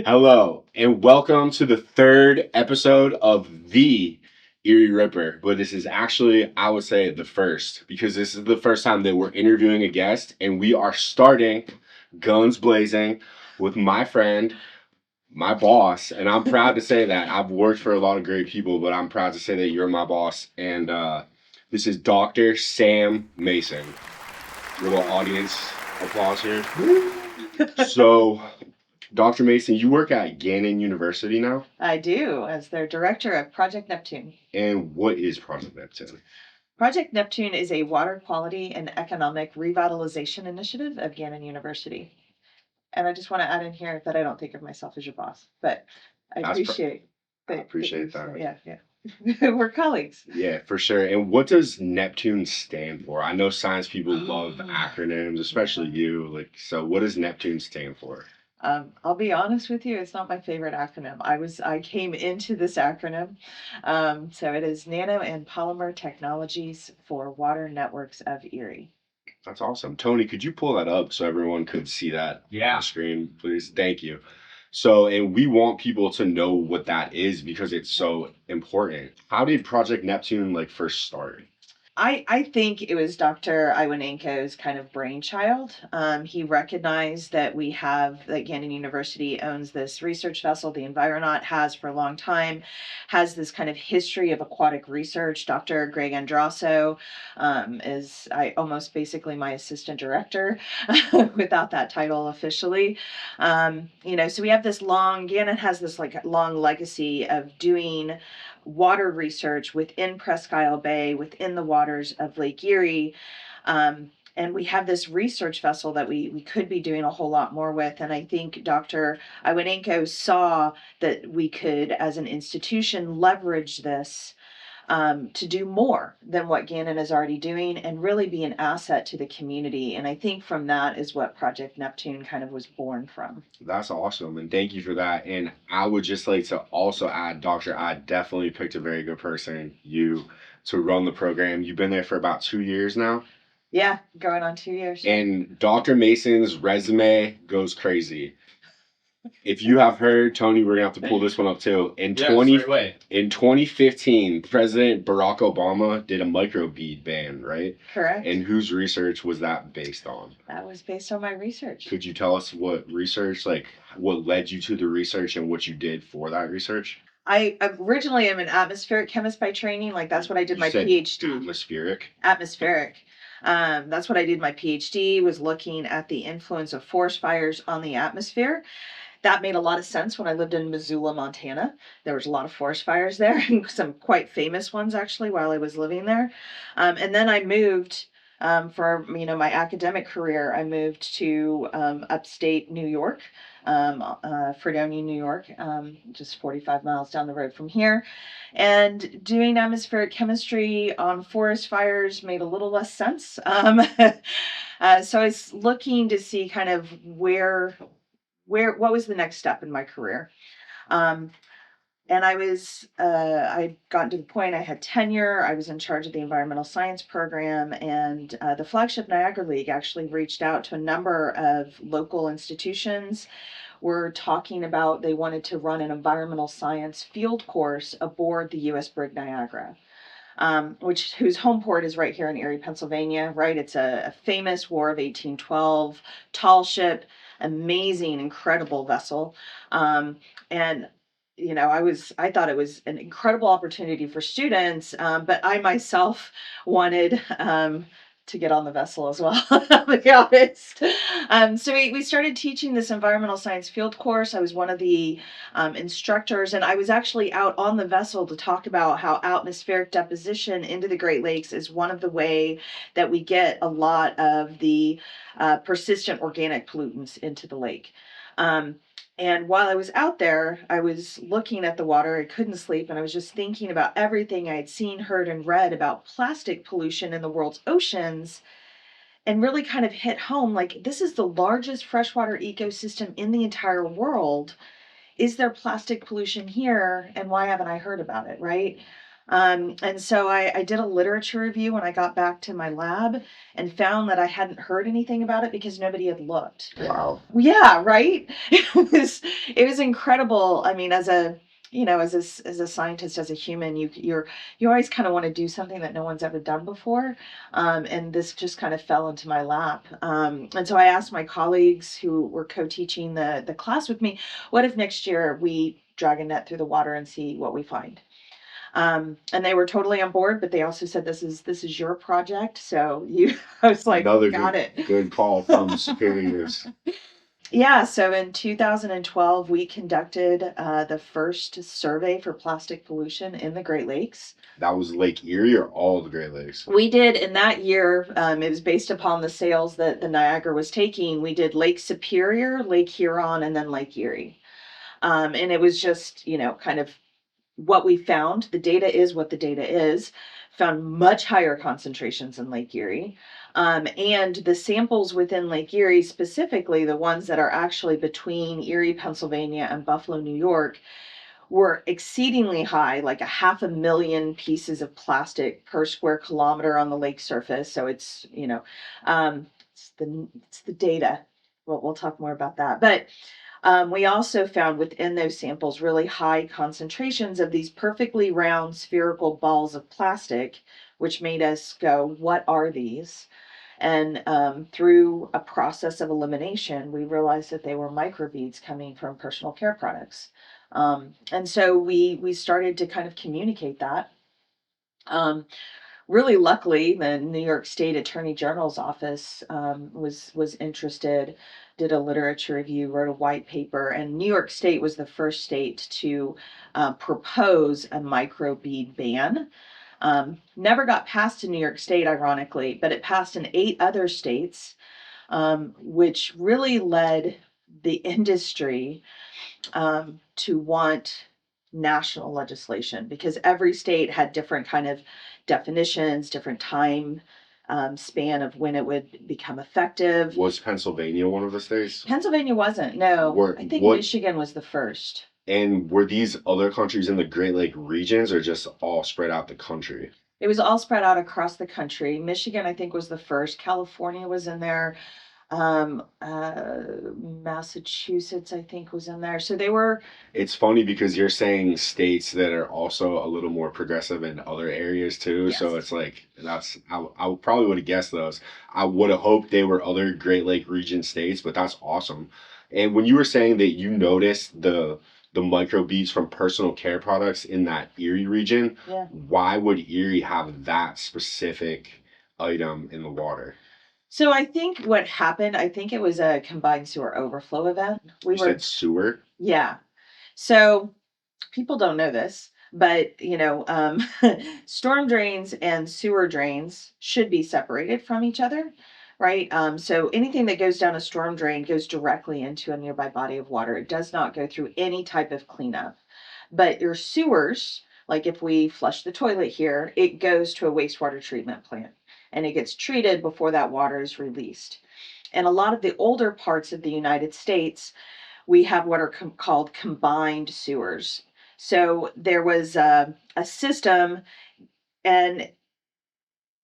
Hello, and welcome to the third episode of the Erie Ripper. But this is actually, I would say, the first, because this is the first time that we're interviewing a guest, and we are starting guns blazing with my friend, my boss. And I'm proud to say that. I've worked for a lot of great people, but I'm proud to say that you're my boss. And this is Dr. Sam Mason. Little audience applause here. So, Dr. Mason, you work at Gannon University now? I do, as their director of Project Neptune. And what is Project Neptune? Project Neptune is a water quality and economic revitalization initiative of Gannon University. And I just want to add in here that I don't think of myself as your boss, but I appreciate that. Yeah. We're colleagues. Yeah, for sure. And what does Neptune stand for? I know science people love acronyms, especially you. So what does Neptune stand for? I'll be honest with you, it's not my favorite acronym. I came into this acronym. So it is Nano and Polymer Technologies for Water Networks of Erie. That's awesome. Tony, could you pull that up so everyone could see that on the screen, please? Thank you. So, and we want people to know what that is because it's so important. How did Project Neptune first start? I think it was Dr. Iwanenko's kind of brainchild. He recognized that Gannon University owns this research vessel, the Environaut has for a long time, has this kind of history of aquatic research. Dr. Greg Andrasso is almost basically my assistant director without that title officially. So we have Gannon has this long legacy of doing water research within Presque Isle Bay, within the waters of Lake Erie. And we have this research vessel that we could be doing a whole lot more with. And I think Dr. Iwanenko saw that we could, as an institution, leverage this to do more than what Gannon is already doing and really be an asset to the community. And I think from that is what Project Neptune kind of was born from. That's awesome. And thank you for that. And I would just like to also add, Doctor, I definitely picked a very good person, you, to run the program. You've been there for about 2 years now. Yeah, going on 2 years. And Dr. Mason's resume goes crazy. If you have heard, Tony, we're going to have to pull this one up too. In 2015, President Barack Obama did a microbead ban, right? Correct. And whose research was that based on? That was based on my research. Could you tell us what research, what led you to the research and what you did for that research? I originally am an atmospheric chemist by training. That's what I did my PhD. Atmospheric? Atmospheric. That's what I did my PhD, was looking at the influence of forest fires on the atmosphere. That made a lot of sense when I lived in Missoula, Montana. There was a lot of forest fires there, and some quite famous ones actually while I was living there. And then I moved for my academic career. I moved to upstate New York, Fredonia, New York, just 45 miles down the road from here. And doing atmospheric chemistry on forest fires made a little less sense. So I was looking to see kind of what was the next step in my career. And I'd gotten to the point, I had tenure, I was in charge of the environmental science program, and the flagship Niagara League actually reached out to a number of local institutions. Were talking about they wanted to run an environmental science field course aboard the U.S. brig Niagara. Whose home port is right here in Erie, Pennsylvania, right? It's a famous War of 1812 tall ship, amazing, incredible vessel. And I thought it was an incredible opportunity for students, but I myself wanted to get on the vessel as well, to be honest. So we started teaching this environmental science field course. I was one of the instructors, and I was actually out on the vessel to talk about how atmospheric deposition into the Great Lakes is one of the way that we get a lot of the persistent organic pollutants into the lake. And while I was out there, I was looking at the water. I couldn't sleep, and I was just thinking about everything I had seen, heard, and read about plastic pollution in the world's oceans, and really kind of hit home, this is the largest freshwater ecosystem in the entire world. Is there plastic pollution here, and why haven't I heard about it, right? And so I did a literature review when I got back to my lab and found that I hadn't heard anything about it because nobody had looked. Wow. Yeah, right? It was incredible. I mean, as a as a scientist, as a human, you always kind of want to do something that no one's ever done before. And this just kind of fell into my lap. And so I asked my colleagues who were co-teaching the class with me, what if next year we drag a net through the water and see what we find? And they were totally on board, but they also said this is your project. So I was like, Another got it. good call from superiors. Yeah, so in 2012, we conducted the first survey for plastic pollution in the Great Lakes. That was Lake Erie or all the Great Lakes? We did in that year, it was based upon the sales that the Niagara was taking. We did Lake Superior, Lake Huron, and then Lake Erie. And it was just, kind of what we found. The data is what the data is. Found much higher concentrations in Lake Erie. And the samples within Lake Erie, specifically the ones that are actually between Erie, Pennsylvania and Buffalo, New York, were exceedingly high, like 500,000 pieces of plastic per square kilometer on the lake surface. So it's, it's the data. We'll talk more about that. But we also found within those samples really high concentrations of these perfectly round spherical balls of plastic, which made us go, what are these? And through a process of elimination, we realized that they were microbeads coming from personal care products. And so we started to kind of communicate that. Really luckily, the New York State Attorney General's office was interested, did a literature review, wrote a white paper, and New York State was the first state to propose a microbead ban. Never got passed in New York State, ironically, but it passed in 8 other states, which really led the industry to want national legislation because every state had different kind of definitions, different time span of when it would become effective. Was Pennsylvania one of the states? Pennsylvania wasn't. No, I think Michigan was the first. And were these other countries in the Great Lake regions or just all spread out the country? It was all spread out across the country. Michigan, I think, was the first. California was in there. Massachusetts, I think, was in there. So they were. It's funny because you're saying states that are also a little more progressive in other areas too. Yes. So it's like I probably would have guessed those. I would have hoped they were other Great Lake region states, but that's awesome. And when you were saying that you noticed the microbeads from personal care products in that Erie region, Yeah. why would Erie have that specific item in the water? So I think what happened, I think it was a combined sewer overflow event. You said sewer? Yeah. So people don't know this, but storm drains and sewer drains should be separated from each other, right? So anything that goes down a storm drain goes directly into a nearby body of water. It does not go through any type of cleanup. But your sewers, like if we flush the toilet here, it goes to a wastewater treatment plant and it gets treated before that water is released. And a lot of the older parts of the United States, we have what are called combined sewers. So there was a system, and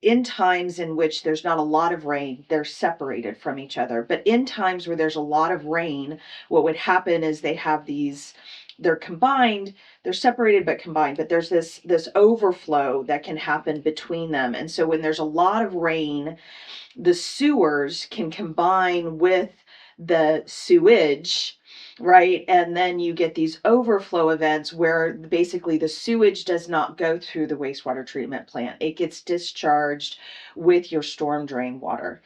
in times in which there's not a lot of rain, they're separated from each other. But in times where there's a lot of rain, what would happen is they have these, they're combined, they're separated but combined, but there's this overflow that can happen between them. And so when there's a lot of rain, the sewers can combine with the sewage, right? And then you get these overflow events where basically the sewage does not go through the wastewater treatment plant. It gets discharged with your storm drain water.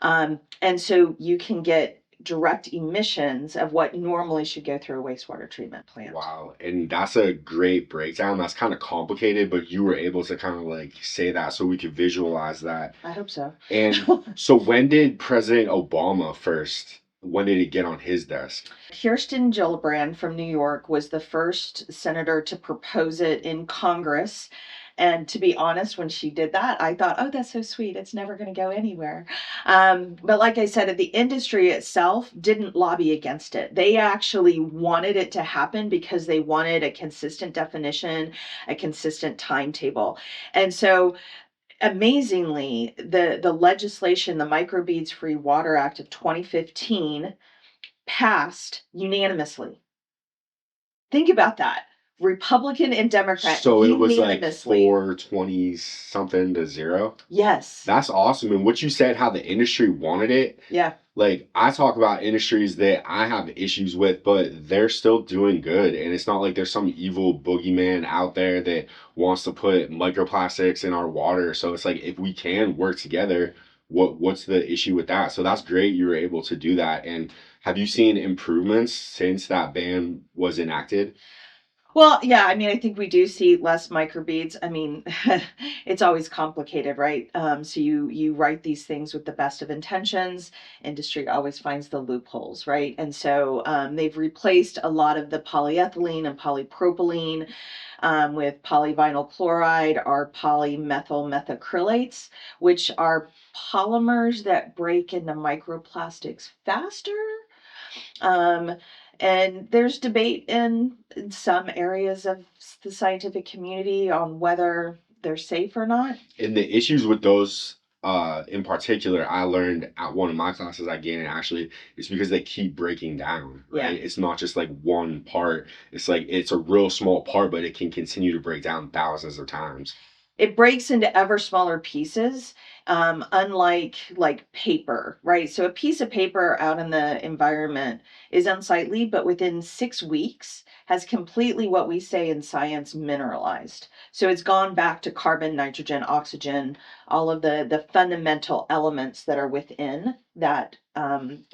And so you can get direct emissions of what normally should go through a wastewater treatment plant. Wow. And that's a great breakdown. That's kind of complicated, but you were able to kind of like say that so we could visualize that. I hope so. And so when did President Obama when did it get on his desk? Kirsten Gillibrand from New York was the first senator to propose it in Congress. And to be honest, when she did that, I thought, oh, that's so sweet. It's never going to go anywhere. But like I said, the industry itself didn't lobby against it. They actually wanted it to happen because they wanted a consistent definition, a consistent timetable. And so amazingly, the legislation, the Microbeads Free Water Act of 2015, passed unanimously. Think about that. Republican and Democrat So it was like unanimously. 420 something to 0. Yes. That's awesome. And what you said, how the industry wanted it. Yeah. Like, I talk about industries that I have issues with, but they're still doing good. And it's not like there's some evil boogeyman out there that wants to put microplastics in our water. So it's like, if we can work together, what's the issue with that? So that's great you were able to do that. And have you seen improvements since that ban was enacted? Well, yeah, I mean, I think we do see less microbeads. I mean, it's always complicated, right? So you write these things with the best of intentions. Industry always finds the loopholes, right? And so they've replaced a lot of the polyethylene and polypropylene with polyvinyl chloride or polymethyl methacrylates, which are polymers that break into microplastics faster. Um, and there's debate in some areas of the scientific community on whether they're safe or not. And the issues with those in particular, I learned at one of my classes I gained actually, it's because they keep breaking down, right? Yeah. It's not just like one part. It's like it's a real small part, but it can continue to break down thousands of times. It breaks into ever smaller pieces, unlike like paper, right? So a piece of paper out in the environment is unsightly, but within 6 weeks has completely what we say in science mineralized. So it's gone back to carbon, nitrogen, oxygen, all of the fundamental elements that are within that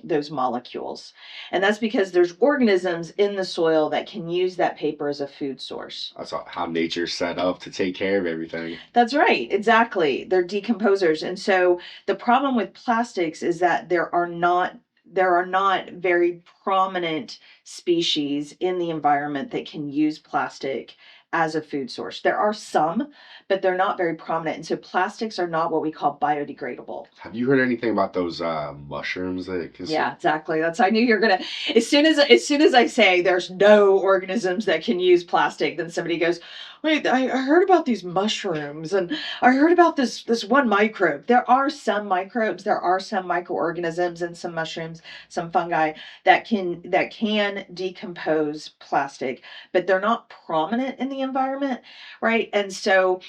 those molecules. And that's because there's organisms in the soil that can use that paper as a food source. That's how nature's set up to take care of everything. That's right, exactly. They're decomposers. And so the problem with plastics is that there are not very prominent species in the environment that can use plastic as a food source. There are some, but they're not very prominent. And so plastics are not what we call biodegradable. Have you heard anything about those mushrooms that can? Yeah, exactly. I knew you're gonna. As soon as I say there's no organisms that can use plastic, then somebody goes, "Wait, I heard about these mushrooms, and I heard about this one microbe." There are some microbes, there are some microorganisms, and some mushrooms, some fungi that can decompose plastic, but they're not prominent in the environment, right? And so,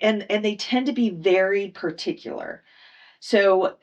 and they tend to be very particular. So,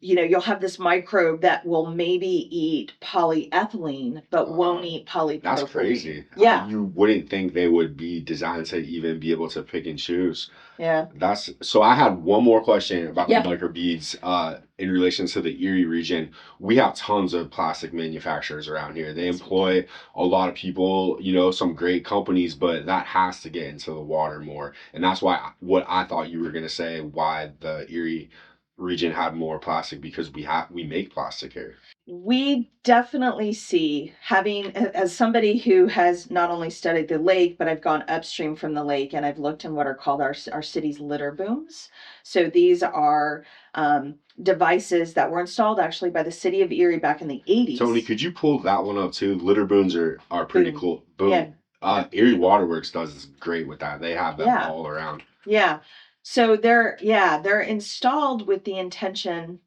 you'll have this microbe that will maybe eat polyethylene, but won't eat polypropylene. That's crazy. Yeah. You wouldn't think they would be designed to even be able to pick and choose. Yeah. That's so. I had one more question about Yeah. the microbeads in relation to the Erie region. We have tons of plastic manufacturers around here. They employ a lot of people, some great companies, but that has to get into the water more. And that's why what I thought you were going to say, why the Erie region had more plastic, because we make plastic here. We definitely see, having, as somebody who has not only studied the lake, but I've gone upstream from the lake and I've looked in what are called our city's litter booms. So these are devices that were installed actually by the city of Erie back in the 80s. Tony, could you pull that one up too? Litter booms are pretty Boom. cool. Boom. Yeah. Erie Waterworks does great with that. They have them Yeah. all around. Yeah. So they're installed with the intention.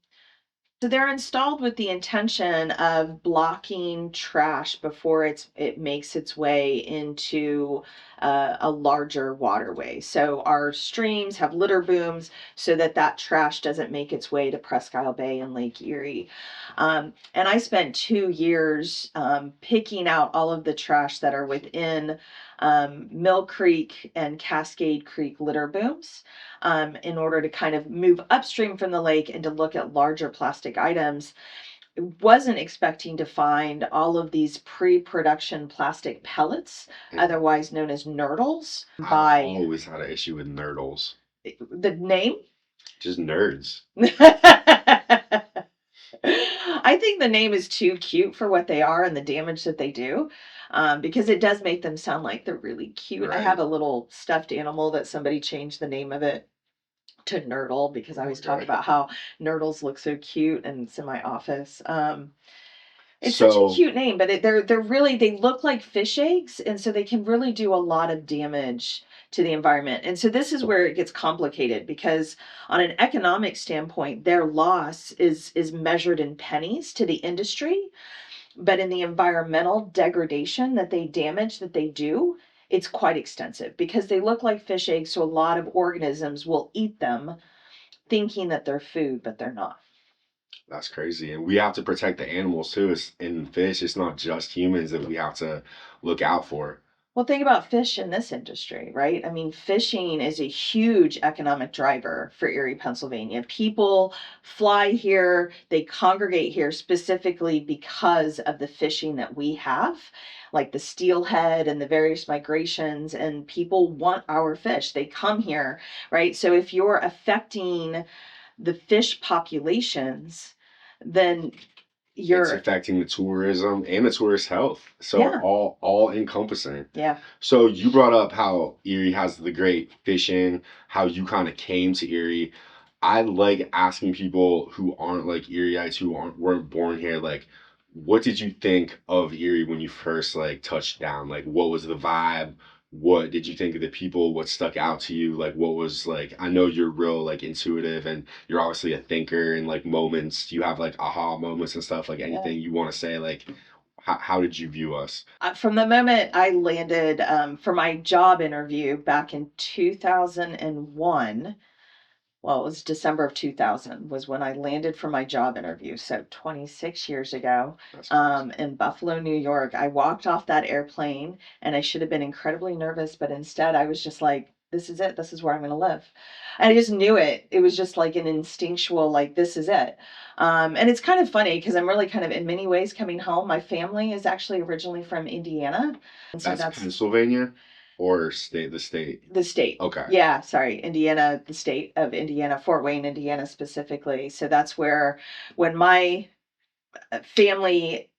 So they're installed with the intention of blocking trash before it makes its way into a larger waterway. So our streams have litter booms so that trash doesn't make its way to Presque Isle Bay and Lake Erie. And I spent 2 years picking out all of the trash that are within Mill Creek and Cascade Creek litter booms in order to kind of move upstream from the lake and to look at larger plastic items. Wasn't expecting to find all of these pre-production plastic pellets, otherwise known as nurdles. I always had an issue with nurdles. The name? Just nerds. I think the name is too cute for what they are and the damage that they do. Because it does make them sound like they're really cute. I have Right. a little stuffed animal that somebody changed the name of it to Nurdle because I always talk about how Nurdles look so cute and it's in my office. It's such a So cute name, but they're really they look like fish eggs, and so they can really do a lot of damage to the environment. And so this is where it gets complicated because on an economic standpoint, their loss is measured in pennies to the industry, but in the environmental degradation that they damage that they do, it's quite extensive because they look like fish eggs, so a lot of organisms will eat them thinking that they're food, but they're not. that's crazy. And we have to protect the animals too. It's in fish, it's not just humans that we have to look out for. Well, think about fish in this industry, right? I mean, fishing is a huge economic driver for Erie, Pennsylvania. People fly here, they congregate here specifically because of the fishing that we have, like the steelhead and the various migrations, and people want our fish. They come here, right? So if you're affecting the fish populations, then It's you're, affecting the tourism and the tourist health. So yeah, all encompassing. yeah. So you brought up how Erie has the great fishing, how you kind of came to Erie. I like asking people who aren't like Erieites, who weren't born here, like, what did you think of Erie when you first like touched down? Like, what was the vibe? What did you think of the people? What stuck out to you? Like, what was like? I know you're real like intuitive, and you're obviously a thinker. And like moments, you have like aha moments and stuff. Like Yeah. anything you want to say? Like, how did you view us? From the moment I landed for my job interview back in 2001, well, it was December of 2000 was when I landed for my job interview. So 26 years ago, That's crazy. in Buffalo, New York, I walked off that airplane and I should have been incredibly nervous, but instead I was just like, this is it. This is where I'm going to live. And I just knew it. It was just like an instinctual, like, this is it. And it's kind of funny because I'm really kind of in many ways coming home. My family is actually originally from Indiana. And so That's that's Pennsylvania or state, the state? the state. Okay. Yeah, sorry, Indiana, the state of Indiana, Fort Wayne, Indiana specifically. So that's where when my family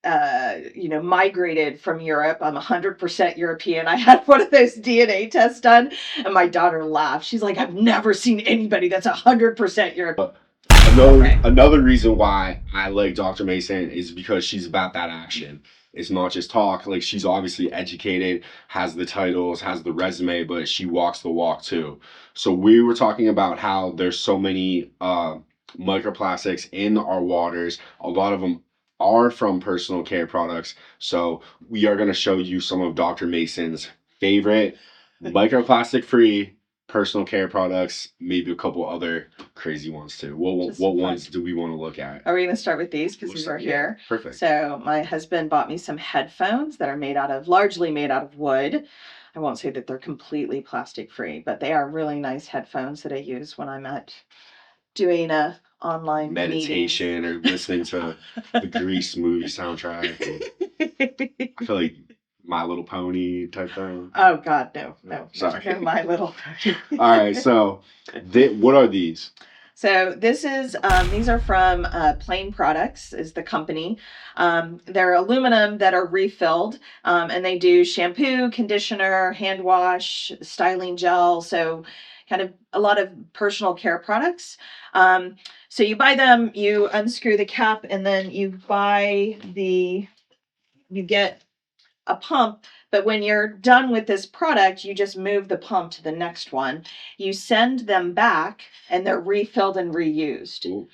migrated from Europe. I'm 100% European. I had one of those DNA tests done, and my daughter laughed. She's like, I've never seen anybody that's 100% European. Another reason why I like Dr. Mason is because she's about that action. It's not just talk. Like she's obviously educated, has the titles, has the resume, but she walks the walk too. So we were talking about how there's so many microplastics in our waters. A lot of them are from personal care products. So we are going to show you some of Dr. Mason's favorite microplastic free personal care products, maybe a couple other crazy ones too. What ones do we want to look at? Are we going to start with these because these are here? Perfect. So my husband bought me some headphones that are largely made out of wood. I won't say that they're completely plastic free, but they are really nice headphones that I use when I'm doing a online meditation meetings. Or listening to the Grease movie soundtrack. I feel like My Little Pony type thing. Oh God, no. Sorry. No, My Little Pony. All right, so what are these? So these are from Plain Products is the company. They're aluminum that are refilled, and they do shampoo, conditioner, hand wash, styling gel. So kind of a lot of personal care products. So you buy them, you unscrew the cap, and then you get a pump, but when you're done with this product, you just move the pump to the next one. You send them back, and they're refilled and reused.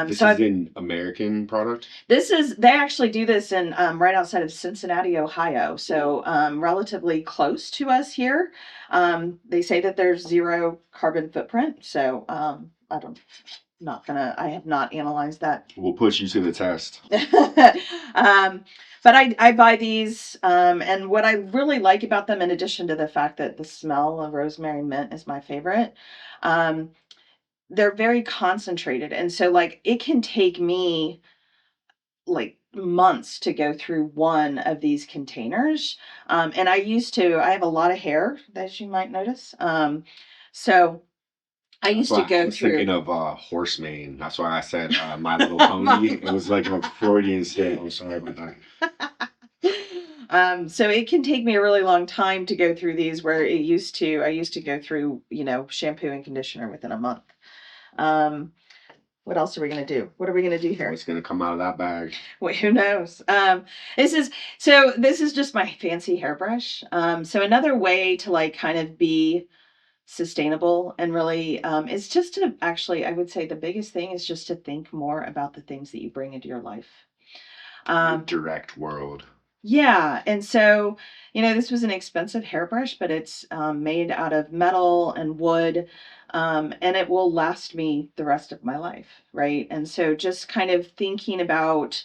This is an American product? They actually do this in right outside of Cincinnati, Ohio, so relatively close to us here. They say that there's zero carbon footprint, so I have not analyzed that. We'll push you to the test. But I buy these, and what I really like about them, in addition to the fact that the smell of rosemary mint is my favorite, they're very concentrated. And so like it can take me like months to go through one of these containers. And I have a lot of hair, as you might notice. So I used to go I was thinking through. of horse mane. That's why I said My Little Pony. It was like a Freudian slip. I'm sorry about that. So it can take me a really long time to go through these where I used to go through, shampoo and conditioner within a month. Um, what else are we going to do? What are we going to do here? What's going to come out of that bag? Wait, who knows? This is just my fancy hairbrush. So another way to like kind of be sustainable and really is just to actually, I would say the biggest thing is just to think more about the things that you bring into your life. The direct world. Yeah. And so, this was an expensive hairbrush, but it's made out of metal and wood, and it will last me the rest of my life. Right. And so just kind of thinking about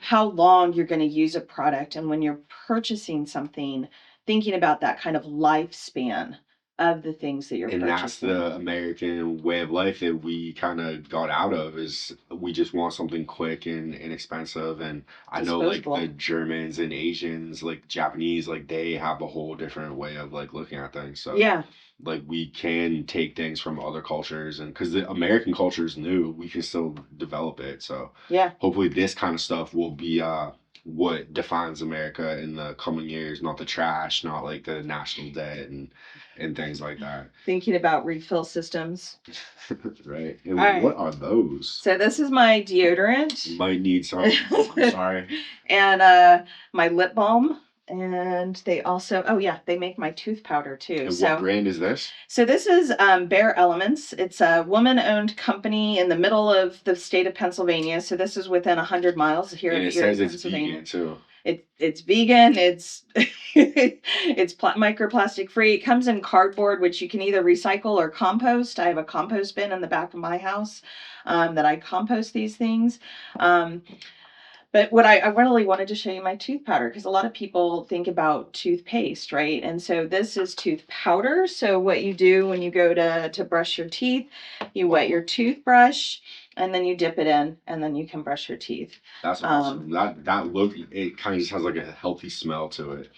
how long you're going to use a product. And when you're purchasing something, thinking about that kind of lifespan of the things that you're And that's purchasing. the American way of life that we kind of got out of, is we just want something quick and inexpensive. And I know like Disposable. the Germans and Asians, like Japanese, like they have a whole different way of like looking at things. So Yeah. like we can take things from other cultures, and because the American culture is new, we can still develop it. So Yeah. hopefully this kind of stuff will be what defines America in the coming years, not the trash, not like the national debt and things like that. Thinking about refill systems. Right. And All right. what are those? So this is my deodorant. You might need some. I'm sorry. And my lip balm. And they also, oh yeah, they make my tooth powder too. And what brand is this? So this is Bare Elements. It's a woman-owned company in the middle of the state of Pennsylvania. So this is within 100 miles here And in it Erie, says it's Pennsylvania. vegan too. It's vegan. It's it's microplastic free. It comes in cardboard, which you can either recycle or compost. I have a compost bin in the back of my house that I compost these things. But what I really wanted to show you my tooth powder, because a lot of people think about toothpaste, right? And so this is tooth powder. So what you do when you go to brush your teeth, you wet your toothbrush and then you dip it in and then you can brush your teeth. That's awesome. That look, it kind of just has like a healthy smell to it.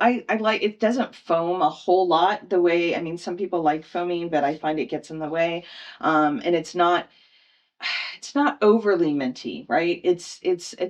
I like, it doesn't foam a whole lot the way, I mean, some people like foaming, but I find it gets in the way. And it's not overly minty, right? It's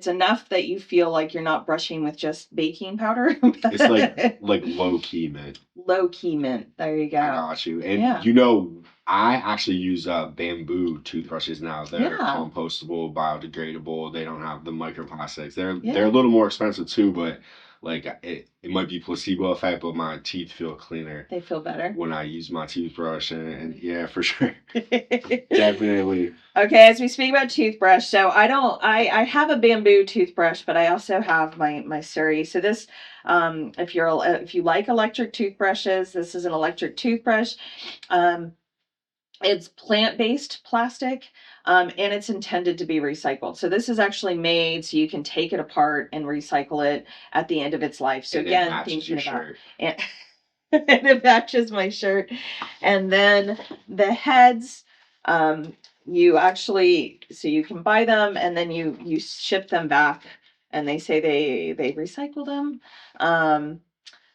enough that you feel like you're not brushing with just baking powder. It's like low key mint. Low key mint. There you go. I got you. And I actually use bamboo toothbrushes now. They're compostable, biodegradable. They don't have the microplastics. They're a little more expensive too, but like it might be placebo effect, but my teeth feel cleaner. They feel better when I use my toothbrush, and yeah, for sure. Definitely. Okay, as we speak about toothbrush, so I have a bamboo toothbrush, but I also have my Surrey. So this, if you like electric toothbrushes, this is an electric toothbrush. It's plant-based plastic, and it's intended to be recycled. So this is actually made so you can take it apart and recycle it at the end of its life. So and again, thinking about and, and it matches my shirt. And then the heads, you actually, so you can buy them and then you ship them back, and they say they recycle them.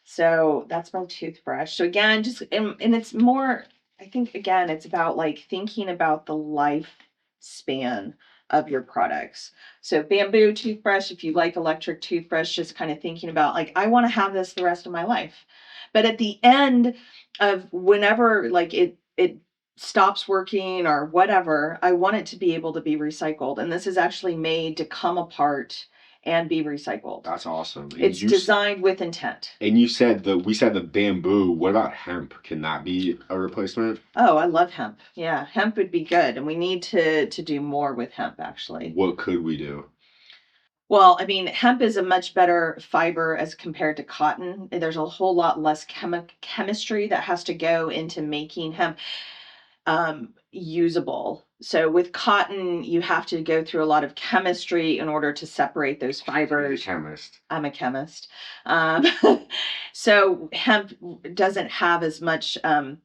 So that's my toothbrush. So again, just and it's more, I think again, it's about like thinking about the lifespan of your products. So bamboo toothbrush, if you like electric toothbrush, just kind of thinking about like, I want to have this the rest of my life. But at the end of whenever like it stops working or whatever, I want it to be able to be recycled. And this is actually made to come apart and be recycled. That's awesome. And it's designed with intent. And we said the bamboo. What about hemp? Can that be a replacement? Oh, I love hemp. Yeah, hemp would be good. And we need to do more with hemp, actually. What could we do? Well, I mean, hemp is a much better fiber as compared to cotton. There's a whole lot less chemistry that has to go into making hemp usable. So with cotton, you have to go through a lot of chemistry in order to separate those fibers. Chemist. I'm a chemist. So hemp doesn't have as much of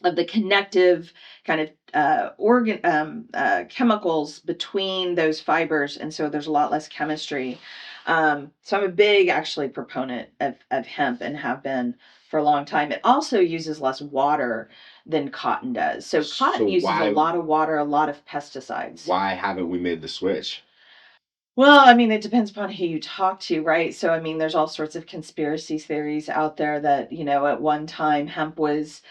the connective kind of chemicals between those fibers, and so there's a lot less chemistry. So I'm a big actually proponent of hemp and have been for a long time. It also uses less water than cotton does. So cotton uses a lot of water, a lot of pesticides. Why haven't we made the switch? Well, I mean, it depends upon who you talk to, right? So, I mean, there's all sorts of conspiracy theories out there that, at one time hemp was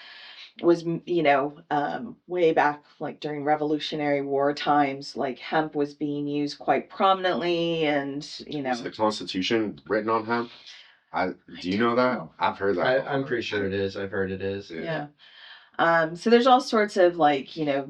way back like during Revolutionary War times, like hemp was being used quite prominently, and Is the Constitution written on hemp? Do you know that? I've heard that. I'm pretty sure it is. I've heard it is. Yeah. So there's all sorts of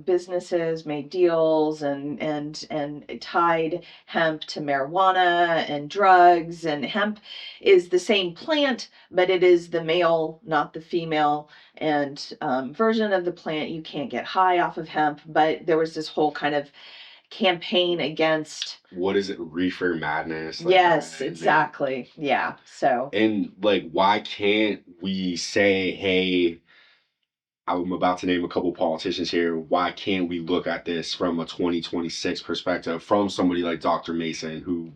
businesses made deals and tied hemp to marijuana and drugs, and hemp is the same plant, but it is the male, not the female, and version of the plant. You can't get high off of hemp, but there was this whole kind of campaign against, what is it, reefer madness? Yes, exactly. Yeah. So, and why can't we say, hey, I'm about to name a couple politicians here. Why can't we look at this from a 2026 perspective from somebody like Dr. Mason, who,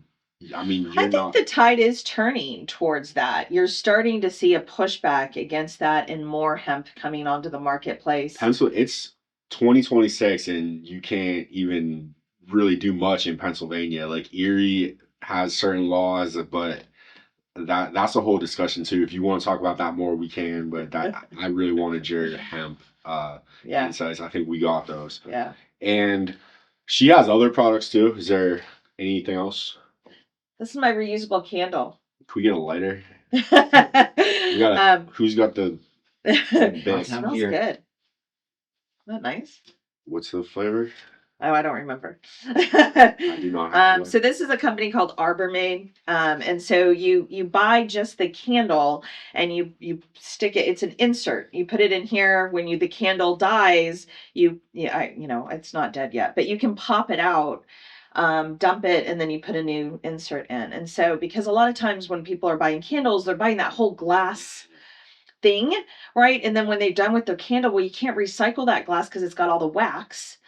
I think the tide is turning towards that. You're starting to see a pushback against that and more hemp coming onto the marketplace. It's 2026 and you can't even really do much in Pennsylvania. Like Erie has certain laws, but that's a whole discussion too. If you want to talk about that more, we can. But I really wanted your hemp insights. I think we got those. Yeah. And she has other products too. Is there anything else? This is my reusable candle. Can we get a lighter? Who's got the It smells good. Isn't that nice? What's the flavor? Oh, I don't remember. I do not have so this is a company called Arbor Made. And so you buy just the candle and you stick it. It's an insert. You put it in here when the candle dies. It's not dead yet, but you can pop it out, dump it, and then you put a new insert in. And so because a lot of times when people are buying candles, they're buying that whole glass thing, right? And then when they're done with their candle, well, you can't recycle that glass because it's got all the wax.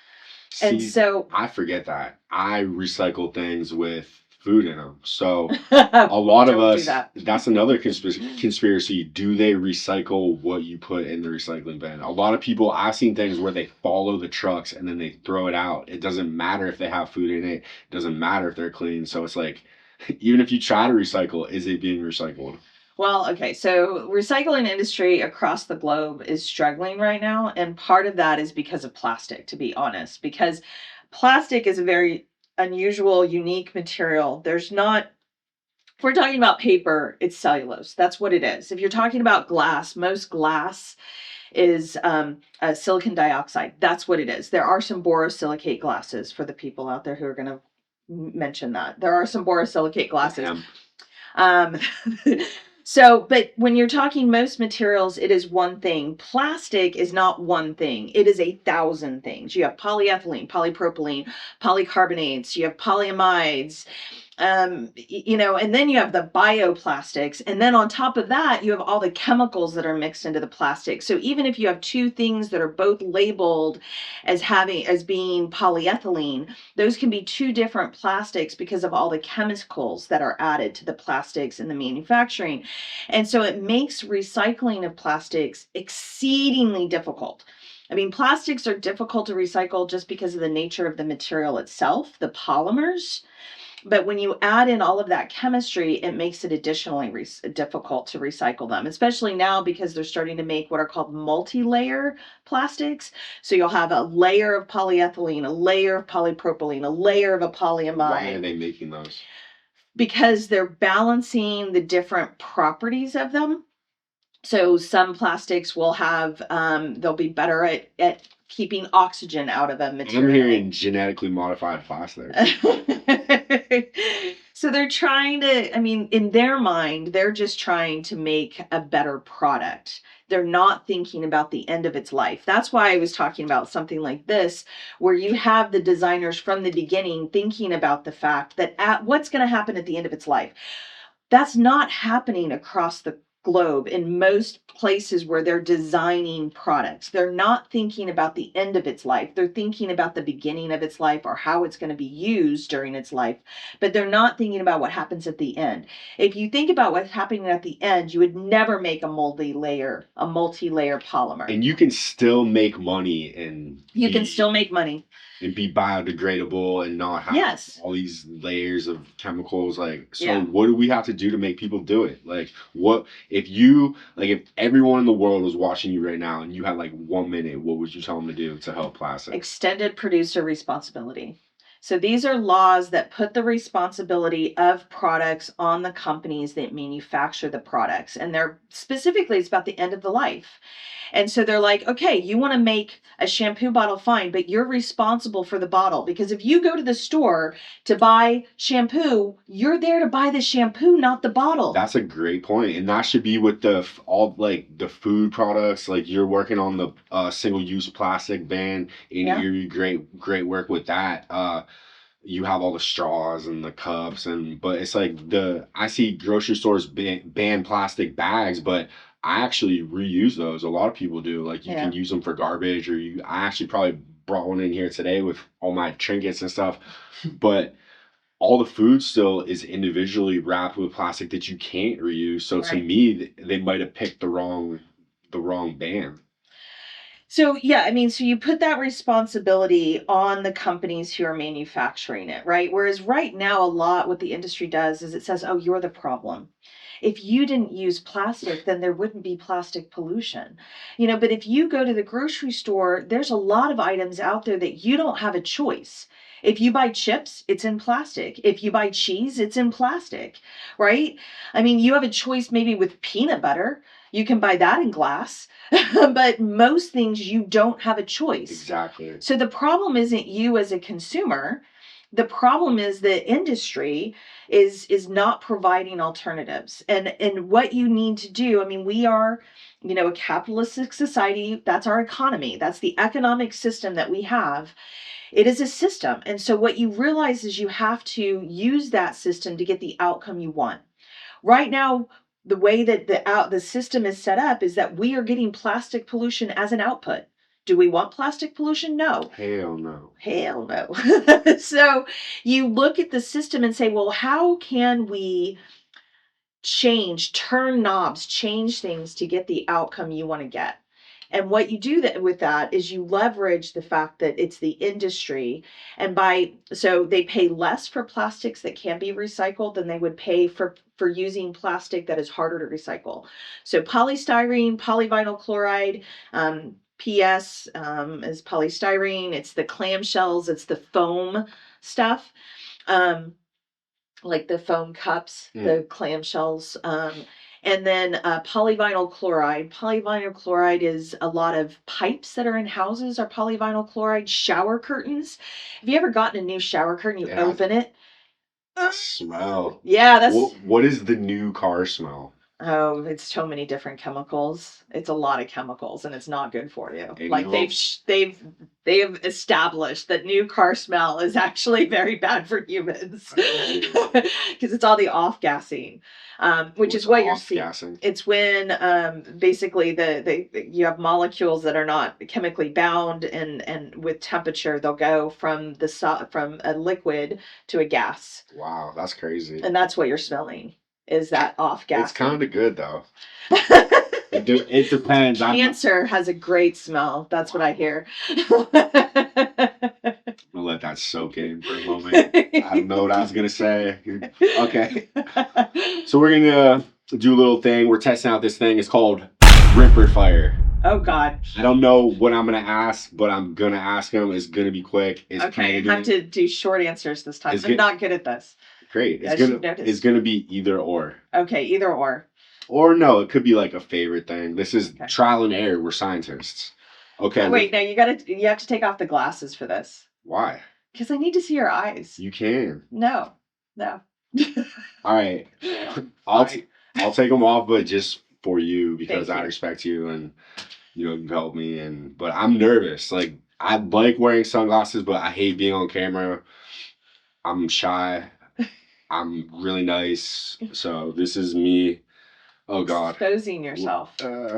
And so I forget that I recycle things with food in them. So a lot of us, that's another conspiracy. Do they recycle what you put in the recycling bin? A lot of people, I've seen things where they follow the trucks and then they throw it out. It doesn't matter if they have food in it. It doesn't matter if they're clean. So it's like, even if you try to recycle, is it being recycled? Well, okay, so recycling industry across the globe is struggling right now, and part of that is because of plastic, to be honest, because plastic is a very unusual, unique material. If we're talking about paper, it's cellulose. That's what it is. If you're talking about glass, most glass is silicon dioxide. That's what it is. There are some borosilicate glasses for the people out there who are going to mention that. There are some borosilicate glasses. But when you're talking most materials, it is one thing. Plastic is not one thing. It is 1,000 things. You have polyethylene, polypropylene, polycarbonates, you have polyamides, and then you have the bioplastics. And then on top of that, you have all the chemicals that are mixed into the plastic. So even if you have two things that are both labeled as being polyethylene, those can be two different plastics because of all the chemicals that are added to the plastics in the manufacturing. And so it makes recycling of plastics exceedingly difficult. I mean, plastics are difficult to recycle just because of the nature of the material itself, the polymers. But when you add in all of that chemistry, it makes it additionally difficult to recycle them, especially now because they're starting to make what are called multi-layer plastics. So you'll have a layer of polyethylene, a layer of polypropylene, a layer of a polyamide. Why are they making those? Because they're balancing the different properties of them. So some plastics will have, they'll be better at keeping oxygen out of a material. I'm hearing genetically modified plastics. So they're trying to, in their mind, they're just trying to make a better product. They're not thinking about the end of its life. That's why I was talking about something like this, where you have the designers from the beginning thinking about the fact that what's going to happen at the end of its life. That's not happening across the globe, in most places where they're designing products, they're not thinking about the end of its life. They're thinking about the beginning of its life or how it's going to be used during its life, but they're not thinking about what happens at the end. If you think about what's happening at the end, you would never make a multi-layer polymer. And you can still make money and You can still make money. And be biodegradable and not have Yes. all these layers of chemicals. Like, so Yeah. what do we have to do to make people do it? Like, what if everyone in the world was watching you right now and you had like 1 minute, what would you tell them to do to help plastic? Extended producer responsibility. So these are laws that put the responsibility of products on the companies that manufacture the products. And they're specifically, it's about the end of the life. And so they're like, okay, you want to make a shampoo bottle, fine, but you're responsible for the bottle. Because if you go to the store to buy shampoo, you're there to buy the shampoo, not the bottle. That's a great point. And that should be with all like the food products. Like, you're working on the single-use plastic ban in Yeah. Erie. Great work with that. You have all the straws and the cups, but it's like I see grocery stores ban plastic bags, but I actually reuse those. A lot of people do. Like, you can use them for garbage, I actually probably brought one in here today with all my trinkets and stuff. But all the food still is individually wrapped with plastic that you can't reuse. So to me, they might have picked the wrong ban. So, yeah, I mean, so you put that responsibility on the companies who are manufacturing it, right? Whereas right now, a lot what the industry does is it says, oh, you're the problem. If you didn't use plastic, then there wouldn't be plastic pollution. But if you go to the grocery store, there's a lot of items out there that you don't have a choice. If you buy chips, it's in plastic. If you buy cheese, it's in plastic, right? I mean, you have a choice maybe with peanut butter. You can buy that in glass, but most things you don't have a choice. Exactly. So the problem isn't you as a consumer. The problem is the industry is not providing alternatives. And what you need to do, I mean, we are, a capitalistic society. That's our economy. That's the economic system that we have. It is a system. And so what you realize is you have to use that system to get the outcome you want. Right now, the way that the system is set up is that we are getting plastic pollution as an output. Do we want plastic pollution? No. Hell no. Hell no. So you look at the system and say, well, how can we turn knobs, change things to get the outcome you want to get? And what you do with that is you leverage the fact that it's the industry, and so they pay less for plastics that can be recycled than they would pay for using plastic that is harder to recycle. So polystyrene, polyvinyl chloride, PS is polystyrene. It's the clamshells. It's the foam stuff. Like the foam cups, the clamshells, and then polyvinyl chloride. Polyvinyl chloride is a lot of pipes that are in houses are polyvinyl chloride. Shower curtains. Have you ever gotten a new shower curtain? You open it. Smell. Yeah, that's. What is the new car smell? Oh, it's so many different chemicals. It's a lot of chemicals, and it's not good for you. And like they've established that new car smell is actually very bad for humans because it's all the off gassing, which is what you're seeing. It's when basically you have molecules that are not chemically bound, and with temperature they'll go from a liquid to a gas. Wow, that's crazy. And that's what you're smelling. Is that off gas? It's kind of good though. It depends. Cancer has a great smell. That's what I hear. I'm gonna let that soak in for a moment. I don't know what I was gonna say. Okay. So we're gonna do a little thing. We're testing out this thing. It's called Ripper Fire. Oh God. I don't know what I'm gonna ask, but I'm gonna ask him. It's gonna be quick. Okay, I have to do short answers this time. I'm not good at this. Great. It's gonna be either or. Okay, either or. Or no, it could be like a favorite thing. This is trial and error. We're scientists. Okay. Wait, now you have to take off the glasses for this. Why? Because I need to see your eyes. You can. No. All right. I'll take them off, but just for you because I respect you and you've helped me. But I'm nervous. Like, I like wearing sunglasses, but I hate being on camera. I'm shy. I'm really nice. So this is me Oh God. Exposing yourself.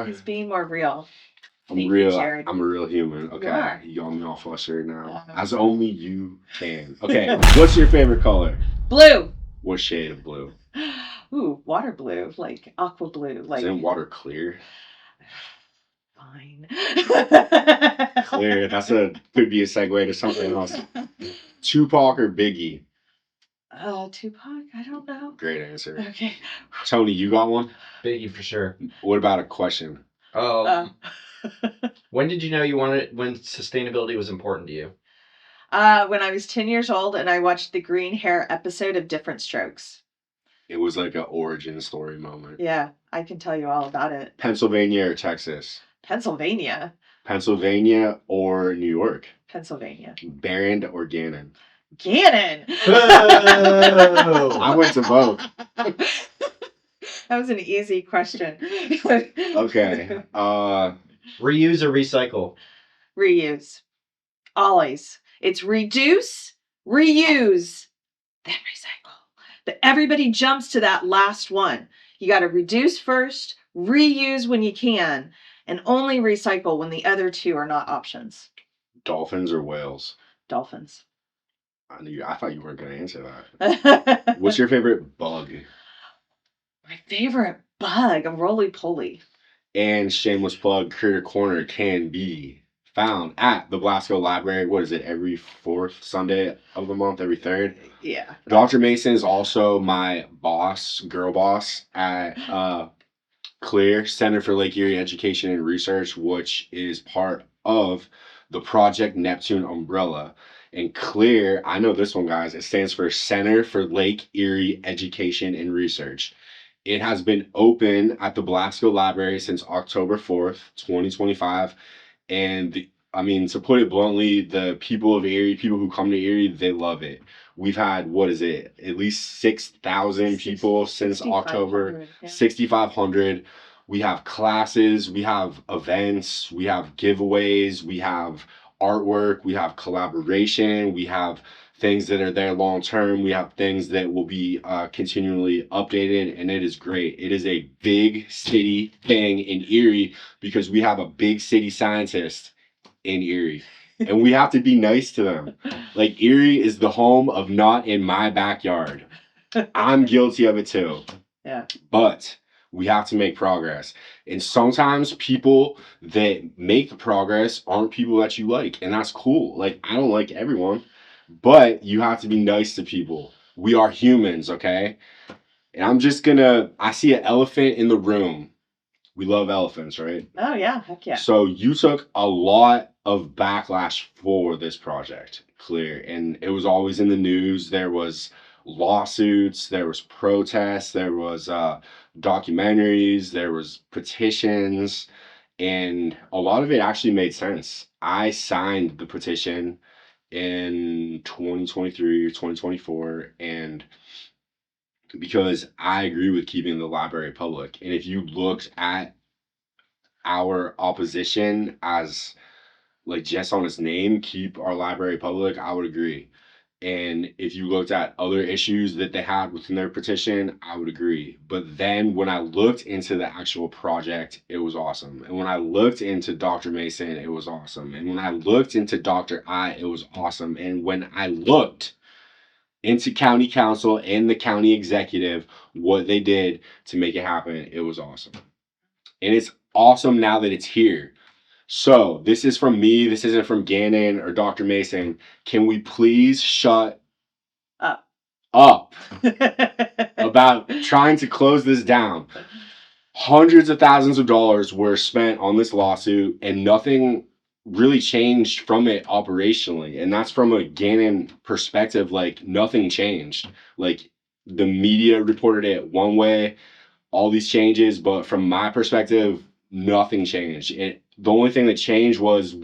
He's being more real. I'm Thank you, real. Jared. I'm a real human. Okay, are. you got me all flustered now, Yeah. as only you can. Okay, what's your favorite color? Blue. What shade of blue? Ooh, water blue, like aqua blue, like Isn't water clear? fine. Clear. Could be a segue to something else. Tupac or Biggie? Tupac? I don't know. Great answer. Okay. Tony, you got one? Biggie for sure. What about a question? Oh, when did you know when sustainability was important to you? When I was 10 years old and I watched the Green Hair episode of Different Strokes. It was like an origin story moment. Yeah, I can tell you all about it. Pennsylvania or Texas? Pennsylvania. Pennsylvania or New York? Pennsylvania. Barron or Gannon? Gannon. I went to both. That was an easy question. Okay. Reuse or recycle? Reuse. Always. It's reduce, reuse, then recycle. But everybody jumps to that last one. You got to reduce first, reuse when you can, and only recycle when the other two are not options. Dolphins or whales? Dolphins. I thought you weren't going to answer that. What's your favorite bug? My favorite bug, a roly-poly. And shameless plug, Critter Corner can be found at the Blasco Library. What is it, every fourth Sunday of the month, every third? Yeah. Dr. Mason is also my girl boss at CLEAR, Center for Lake Erie Education and Research, which is part of the Project Neptune umbrella. And CLEAR, I know this one, guys, it stands for Center for Lake Erie Education and Research. It has been open at the Blasco Library since October 4th, 2025. And to put it bluntly, the people of Erie, people who come to Erie, they love it. We've had, at least 6,000 people since October, 6,500. We have classes, we have events, we have giveaways, we have artwork, we have collaboration, we have things that are there long term. We have things that will be continually updated, and it is great. It is a big city thing in Erie because we have a big city scientist in Erie, and we have to be nice to them. Like, Erie is the home of not in my backyard. I'm guilty of it too. Yeah. But we have to make progress. And sometimes people that make the progress aren't people that you like, and that's cool. Like, I don't like everyone. But you have to be nice to people. We are humans, okay? And I see an elephant in the room. We love elephants, right? Oh, yeah. Heck yeah. So you took a lot of backlash for this project, CLEAR. And it was always in the news. There was lawsuits, there was protests, there was documentaries, there was petitions. And a lot of it actually made sense. I signed the petition in 2023 or 2024, and because I agree with keeping the library public. And if you looked at our opposition as like just on its name, keep our library public, I would agree. And if you looked at other issues that they had within their petition, I would agree. But then when I looked into the actual project, it was awesome. And when I looked into Dr. Mason, it was awesome. And when I looked into Dr. I, it was awesome. And when I looked into county council and the county executive, what they did to make it happen, it was awesome. And it's awesome now that it's here. So this is from me. This isn't from Gannon or Dr. Mason. Can we please shut up about trying to close this down? Hundreds of thousands of dollars were spent on this lawsuit, and nothing really changed from it operationally. And that's from a Gannon perspective. Like, nothing changed. Like, the media reported it one way, all these changes, but from my perspective, nothing changed. The only thing that changed was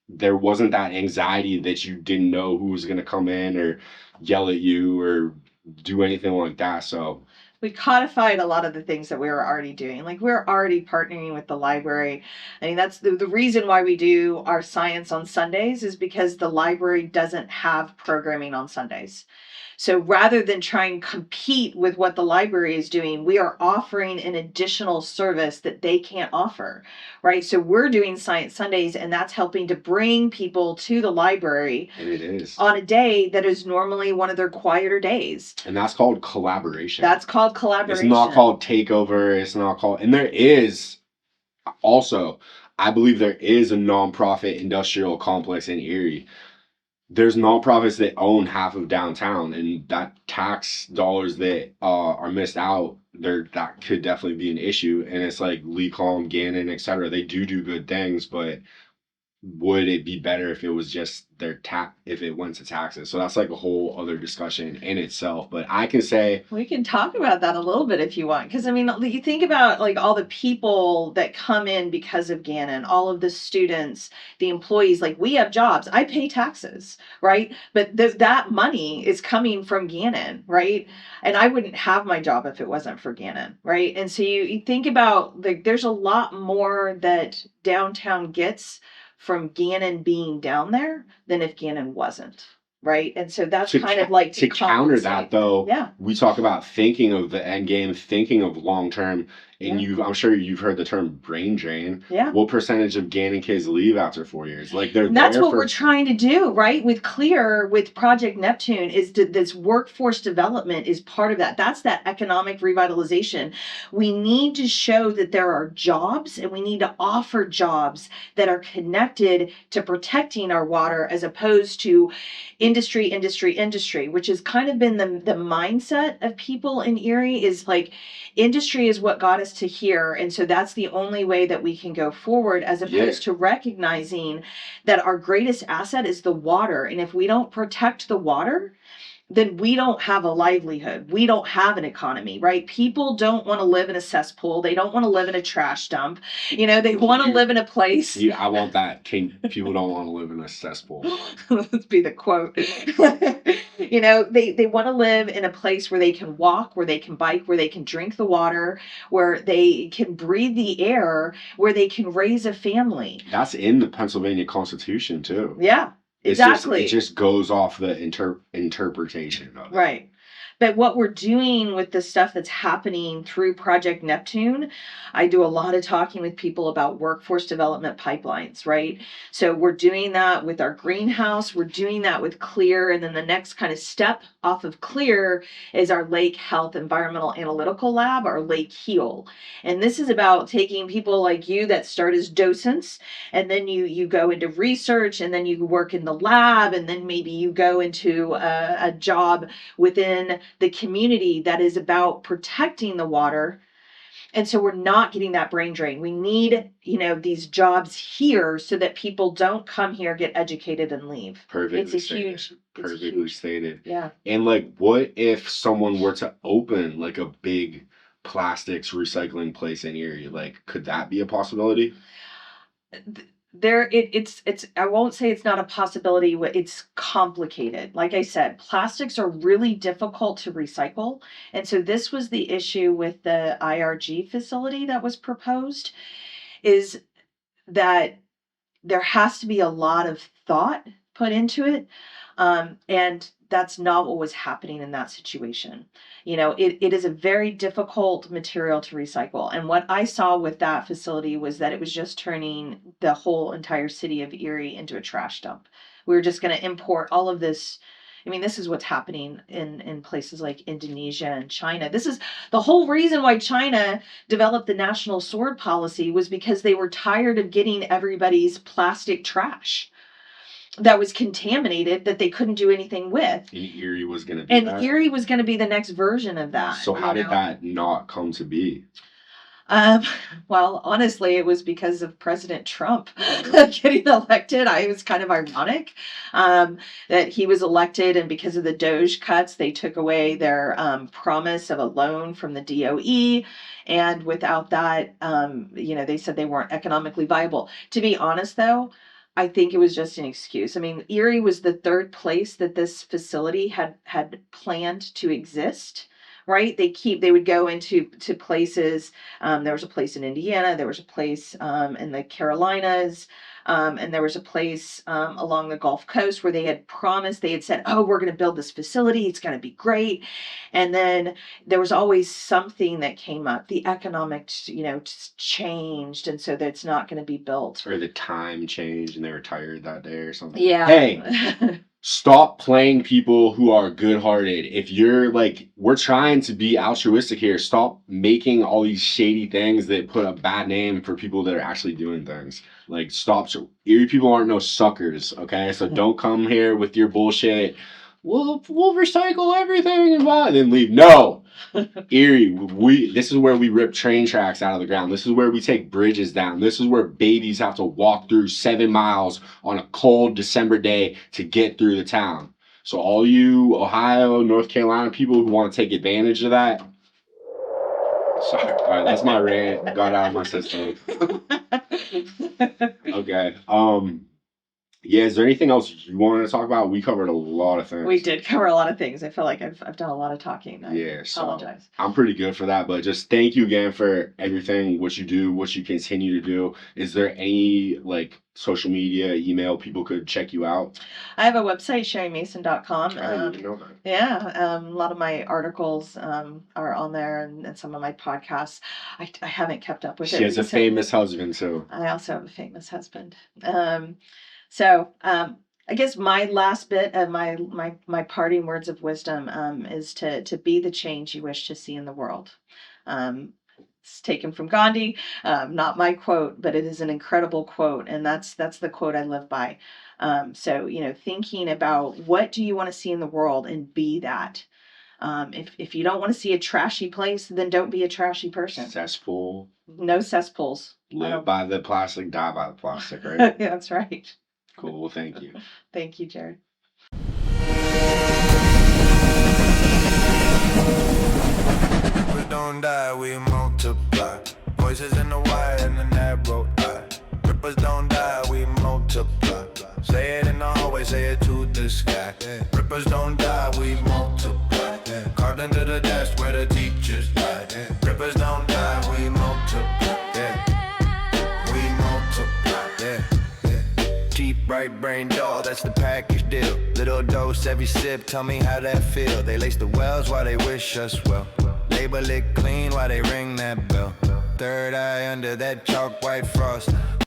there wasn't that anxiety that you didn't know who was going to come in or yell at you or do anything like that. So we codified a lot of the things that we were already doing. Like we're already partnering with the library. I mean, that's the reason why we do our science on Sundays is because the library doesn't have programming on Sundays. So rather than try and compete with what the library is doing, we are offering an additional service that they can't offer, right? So we're doing Science Sundays, and that's helping to bring people to the library. And it is. On a day that is normally one of their quieter days. And that's called collaboration. That's called collaboration. It's not called takeover. It's not called, and there is also, I believe there is a nonprofit industrial complex in Erie. There's nonprofits that own half of downtown, and that tax dollars that are missed out, there that could definitely be an issue. And it's like Lee Calm, Gannon, etc. They do good things, but would it be better if it was just their if it went to taxes? So that's like a whole other discussion in itself. But I can say we can talk about that a little bit if you want, because I mean, you think about like all the people that come in because of Gannon, all of the students, the employees. Like we have jobs, I pay taxes, right? But that money is coming from Gannon, right? And I wouldn't have my job if it wasn't for Gannon, right? And so you think about like there's a lot more that downtown gets from Gannon being down there than if Gannon wasn't, right? And so that's kind of like to counter that though. Yeah. We talk about thinking of the end game, thinking of long term, and I'm sure you've heard the term brain drain. Yeah. What percentage of Gannon kids leave after 4 years? Like that's what we're trying to do, right? With Clear, with Project Neptune, is this workforce development is part of that. That's that economic revitalization. We need to show that there are jobs, and we need to offer jobs that are connected to protecting our water as opposed to industry, which has kind of been the mindset of people in Erie is like industry is what got us to here. And so that's the only way that we can go forward as opposed to recognizing that our greatest asset is the water. And if we don't protect the water, then we don't have a livelihood. We don't have an economy, right? People don't want to live in a cesspool. They don't want to live in a trash dump. You know, they want to live in a place. Yeah, I want that. People don't want to live in a cesspool. Let's be the quote. You know, they want to live in a place where they can walk, where they can bike, where they can drink the water, where they can breathe the air, where they can raise a family. That's in the Pennsylvania Constitution too. Yeah. Exactly. It just goes off the interpretation of it. Right. But what we're doing with the stuff that's happening through Project Neptune, I do a lot of talking with people about workforce development pipelines, right? So we're doing that with our greenhouse, we're doing that with Clear, and then the next kind of step off of Clear is our Lake Health Environmental Analytical Lab, our Lake HEAL. And this is about taking people like you that start as docents, and then you go into research, and then you work in the lab, and then maybe you go into a job within the community that is about protecting the water. And so we're not getting that brain drain. We need, these jobs here so that people don't come here, get educated, and leave. Perfectly stated. Yeah. And like, what if someone were to open like a big plastics recycling place in Erie? Like, could that be a possibility? It's I won't say it's not a possibility. It's complicated. Like I said, plastics are really difficult to recycle. And so this was the issue with the IRG facility that was proposed, is that there has to be a lot of thought put into it. And that's not what was happening in that situation. It is a very difficult material to recycle. And what I saw with that facility was that it was just turning the whole entire city of Erie into a trash dump. We were just going to import all of this. I mean, this is what's happening in places like Indonesia and China. This is the whole reason why China developed the national sword policy, was because they were tired of getting everybody's plastic trash that was contaminated that they couldn't do anything with. And Erie was going to be that. Erie was going to be the next version of that. So how did that not come to be? Well, honestly, it was because of President Trump getting elected. It was kind of ironic that he was elected, and because of the Doge cuts, they took away their promise of a loan from the DOE. And without that, they said they weren't economically viable. To be honest, though, I think it was just an excuse. I mean, Erie was the third place that this facility had planned to exist, right? They would go to places. There was a place in Indiana, there was a place in the Carolinas, and there was a place along the Gulf Coast where they had said, oh, we're going to build this facility, it's going to be great. And then there was always something that came up. The economics, just changed, and so that's not going to be built. Or the time changed and they were tired that day or something. Yeah. Hey, stop playing people who are good-hearted. If you're like, we're trying to be altruistic here. Stop making all these shady things that put a bad name for people that are actually doing things. Like, stop. Erie people aren't no suckers, okay? So don't come here with your bullshit. We'll recycle everything and then leave. No. Erie, this is where we rip train tracks out of the ground. This is where we take bridges down. This is where babies have to walk through 7 miles on a cold December day to get through the town. So all you Ohio, North Carolina people who want to take advantage of that, sorry. All right, that's my rant. Got out of my system. Okay. Yeah, is there anything else you wanted to talk about? We covered a lot of things. We did cover a lot of things. I feel like I've done a lot of talking. I apologize. I'm pretty good for that, but just thank you again for everything, what you do, what you continue to do. Is there any social media, email people could check you out? I have a website, sherrymason.com. I didn't even know that. Yeah, a lot of my articles are on there, and some of my podcasts. I haven't kept up with it. She has a famous husband, so. I also have a famous husband. So I guess my last bit of my parting words of wisdom is to be the change you wish to see in the world. It's taken from Gandhi, not my quote, but it is an incredible quote, and that's the quote I live by. So thinking about what do you want to see in the world and be that. If you don't want to see a trashy place, then don't be a trashy person. Cesspool. No cesspools. Live by the plastic, die by the plastic, right? That's right. Cool. Well, thank you. Thank you, Jared. We don't die, we multiply. Voices in the wire and the narrow eye. Rippers don't die, we multiply. Say it in the hallway, say it to the sky. Rippers don't die, we multiply. Carved into the desk where the teachers lie. Rippers don't die, we multiply. We multiply. Cheap right brain doll, that's the package deal. Little dose every sip, tell me how that feel. They lace the wells while they wish us well. Label it clean while they ring that bell. Third eye under that chalk white frost.